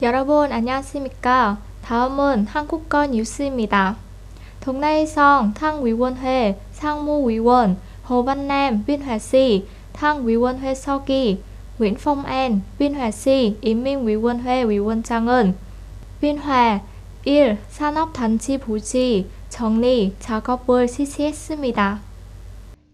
여러분 안녕하십니까? 다음은 한국어 뉴스입니다. 동나이성 탕위원회 상무위원 Hồ Văn Nam, Biên Hòa Sĩ, 탕위원회 서기 Nguyễn Phong An, Biên Hòa Sĩ, 인민위원회 위원장은 비화 1. 산업단지 부지 정리 작업을 실시했습니다.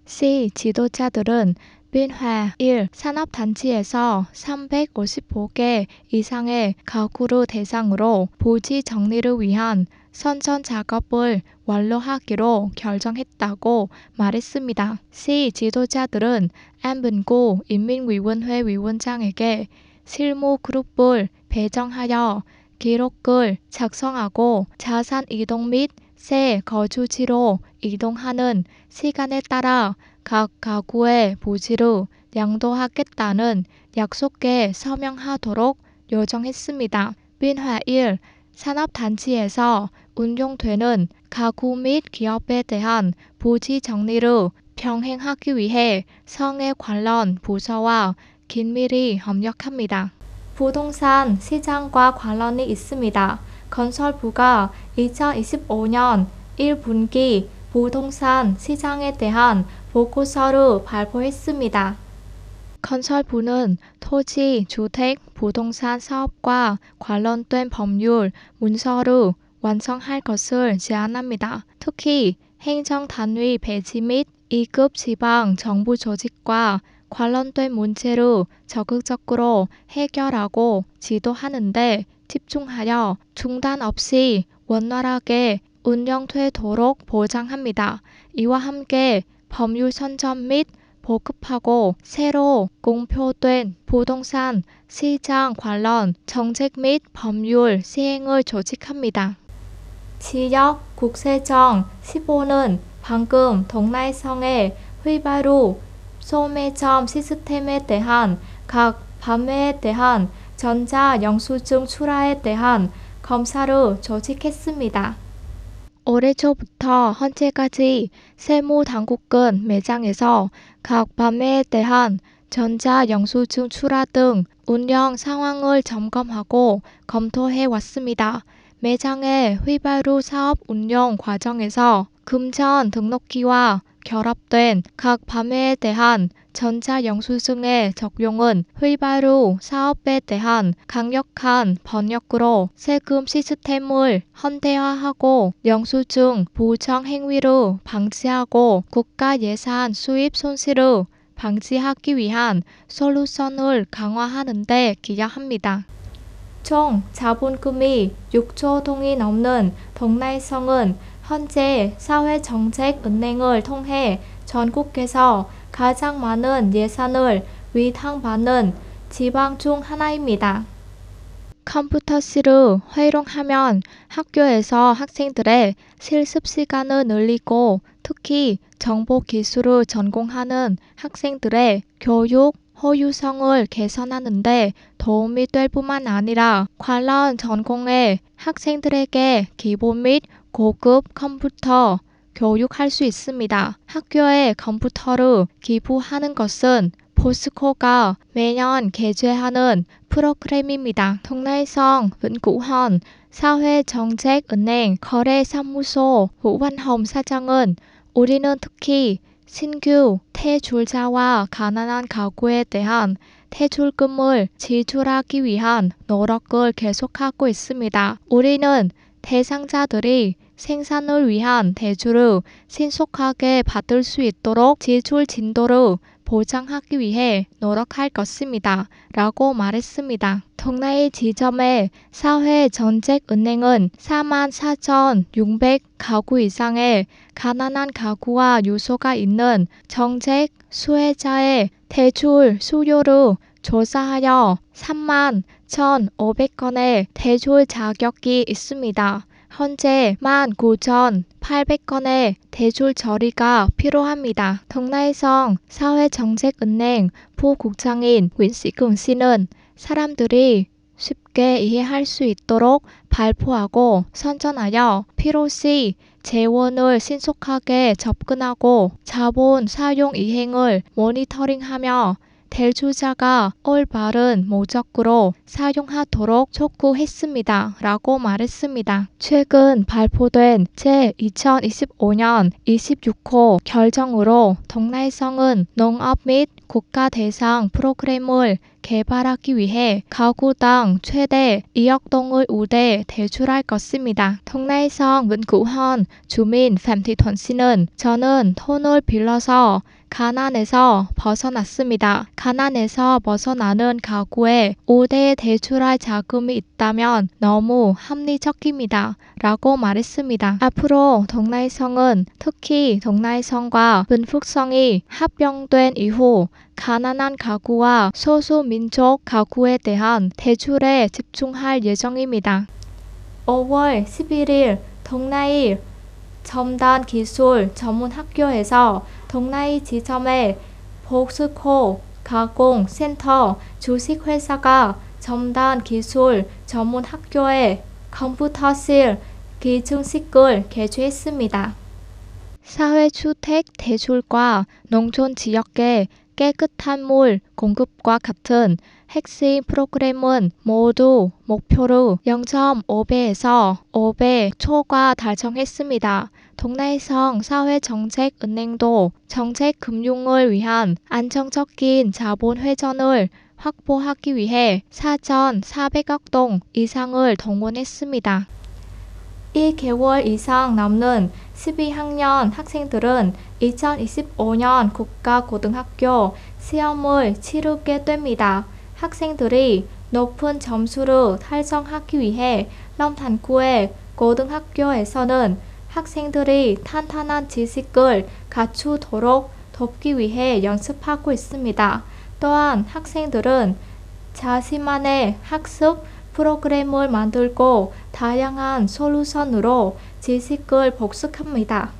시 지도자들은 비화 1. 산업단지에서 355개 이상의 가구를 대상으로 부지 정리를 위한 선전 작업을 완료하기로 결정했다고 말했습니다. 시 지도자들은 안분구 인민위원회 위원장에게 실무 그룹을 배정하여 기록을 작성하고 자산 이동 및 새 거주지로 이동하는 시간에 따라 각 가구의 부지를 양도하겠다는 약속에 서명하도록 요청했습니다. 비화 1. 산업단지에서 운용되는 가구 및 기업에 대한 부지 정리를 병행하기 위해 성에 관련 부서와 긴밀히 협력합니다. 부동산 시장과 관련이 있습니다. 건설부가 2025년 1분기 부동산 시장에 대한 보고서를 발표했습니다. 건설부는 토지, 주택, 부동산 사업과 관련된 법률 문서를 완성할 것을 제안합니다. 특히 행정단위 배치 및 2급 지방 정부 조직과 관련된 문제를 적극적으로 해결하고 지도하는 데 집중하여 중단 없이 원활하게 운영되도록 보장합니다. 이와 함께 법률 선점 및 보급하고 새로 공표된 부동산 시장 관련 정책 및 법률 시행을 조직합니다. 지역 국세청 15는 방금 동나이성의 휘바루 소매점 시스템에 대한 각 판매에 대한 전자 영수증 출하에 대한 검사를 조직했습니다. 올해 초부터 현재까지 세무당국은 매장에서 각 판매에 대한 전자 영수증 출하 등 운영 상황을 점검하고 검토해 왔습니다. 매장의 휘바루 사업 운영 과정에서 금전 등록기와 결합된 각 판매에 대한 전자 영수증의 적용은 휘바루 사업에 대한 강력한 번역으로 세금 시스템을 현대화하고 영수증 부정 행위를 방지하고 국가 예산 수입 손실을 방지하기 위한 솔루션을 강화하는 데 기여합니다. 총 자본금이 6조 동이 넘는 동나이성은 현재 사회정책은행을 통해 전국에서 가장 많은 예산을 위탁받는 지방 중 하나입니다. 컴퓨터실을 활용하면 학교에서 학생들의 실습 시간을 늘리고 특히 정보기술을 전공하는 학생들의 교육 효율성을 개선하는 데 도움이 될 뿐만 아니라 관련 전공의 학생들에게 기본 및 고급 컴퓨터 교육할 수 있습니다. 학교에 컴퓨터를 기부하는 것은 포스코가 매년 개최하는 프로그램입니다. 동나이성 문구헌 사회정책은행 거래사무소 우완홈 사장은 우리는 특히 신규 퇴출자와 가난한 가구에 대한 퇴출금을 지출하기 위한 노력을 계속하고 있습니다. 우리는 대상자들이 생산을 위한 대출을 신속하게 받을 수 있도록 지출 진도를 보장하기 위해 노력할 것입니다. 라고 말했습니다. 동나이 지점의 사회정책은행은 44,600 가구 이상의 가난한 가구와 유서가 있는 정책 수혜자의 대출 수요를 조사하여 31,500건의 대출 자격이 있습니다. 현재 19,800건의 대출 처리가 필요합니다. 동나이성 사회정책은행 부국장인 윈시긍 씨는 사람들이 쉽게 이해할 수 있도록 발표하고 선전하여 필요시 재원을 신속하게 접근하고 자본 사용 이행을 모니터링하며 대주자가 올바른 목적으로 사용하도록 촉구했습니다. 라고 말했습니다. 최근 발표된 제2025년 26호 결정으로 동라이성은 농업 및 국가 대상 프로그램을 개발하기 위해 가구당 최대 2억 동을 우대 대출할 것입니다. 동라이성 문구헌 주민 phạm thị thuận 씨는 저는 돈을 빌려서 가난에서 벗어났습니다. 가난에서 벗어나는 가구에 우대 대출할 자금이 있다면 너무 합리적입니다. 라고 말했습니다. 앞으로 동라이성은 특히 동라이성과 문福성이 합병된 이후 가난한 가구와 소수민족 가구에 대한 대출에 집중할 예정입니다. 5월 11일 동라이 첨단기술 전문학교에서 동라이 지점의 복스코 가공센터 주식회사가 첨단기술 전문학교에 컴퓨터실 기증식을 개최했습니다. 사회주택 대출과 농촌지역의 깨끗한 물 공급과 같은 핵심 프로그램은 모두 목표로 0.5배에서 5배 초과 달성했습니다. 동라이성 사회정책은행도 정책금융을 위한 안정적인 자본 회전을 확보하기 위해 4,400억 동 이상을 동원했습니다. 1개월 이상 남는 12학년 학생들은 2025년 국가고등학교 시험을 치르게 됩니다. 학생들이 높은 점수를 달성하기 위해 럼탄구의 고등학교에서는 학생들이 탄탄한 지식을 갖추도록 돕기 위해 연습하고 있습니다. 또한 학생들은 자신만의 학습 프로그램을 만들고 다양한 솔루션으로 지식을 복습합니다.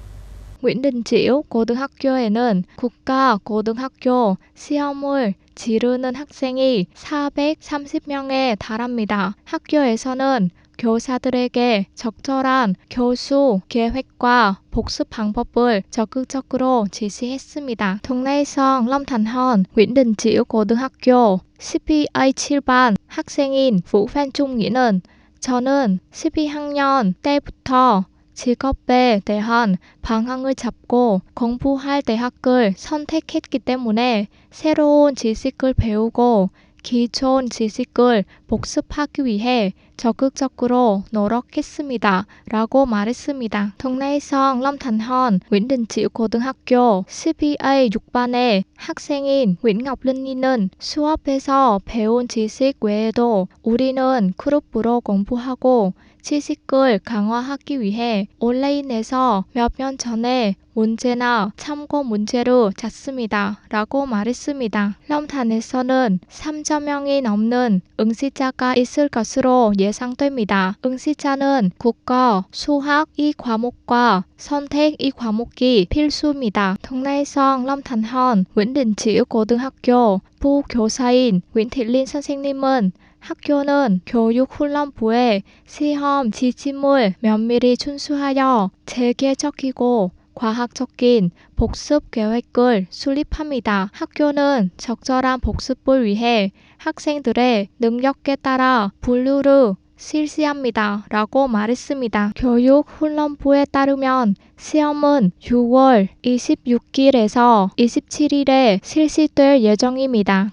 Nguyễn Đình Chiểu 고등학교에는 국가고등학교 시험을 치르는 학생이 430명에 달합니다. 학교에서는 교사들에게 적절한 교수 계획과 복습 방법을 적극적으로 지시했습니다. 동라이성 럼탄헌 Nguyễn Đình Chiểu 고등학교 CPA 7반 학생인 Vũ Phan Trung Nghĩa 저는 12학년 때부터 직업에 대한 방향을 잡고 공부할 대학을 선택했기 때문에 새로운 지식을 배우고 기존 지식을 복습하기 위해 적극적으로 노력했습니다. 라고 말했습니다. 동라이성 럼탄헌 Nguyễn Đình Chiểu 고등학교 CPA 6반의 학생인 Nguyễn Ngọc Linh 수업에서 배운 지식 외에도 우리는 그룹으로 공부하고 지식을 강화하기 위해 온라인에서 몇 년 전에 문제나 참고 문제를 잤습니다. 라고 말했습니다. 럼탄에서는 3,000명이 넘는 응시자가 있을 것으로 예상됩니다. 응시자는 국어, 수학 2과목과 선택 2과목이 필수입니다. 동라이성 럼탄헌 Nguyễn Đình Chiểu 고등학교 부교사인 Nguyễn Thị Linh 선생님은 학교는 교육훈련부의 시험 지침을 면밀히 준수하여 체계적이고 과학적인 복습 계획을 수립합니다. 학교는 적절한 복습을 위해 학생들의 능력에 따라 분류를 실시합니다. 라고 말했습니다. 교육훈련부에 따르면 시험은 6월 26일에서 27일에 실시될 예정입니다.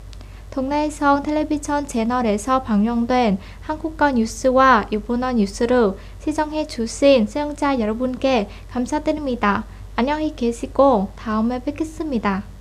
동라이성 텔레비전 채널에서 방영된 한국어 뉴스와 일본어 뉴스를 시청해 주신 시청자 여러분께 감사드립니다. 안녕히 계시고 다음에 뵙겠습니다.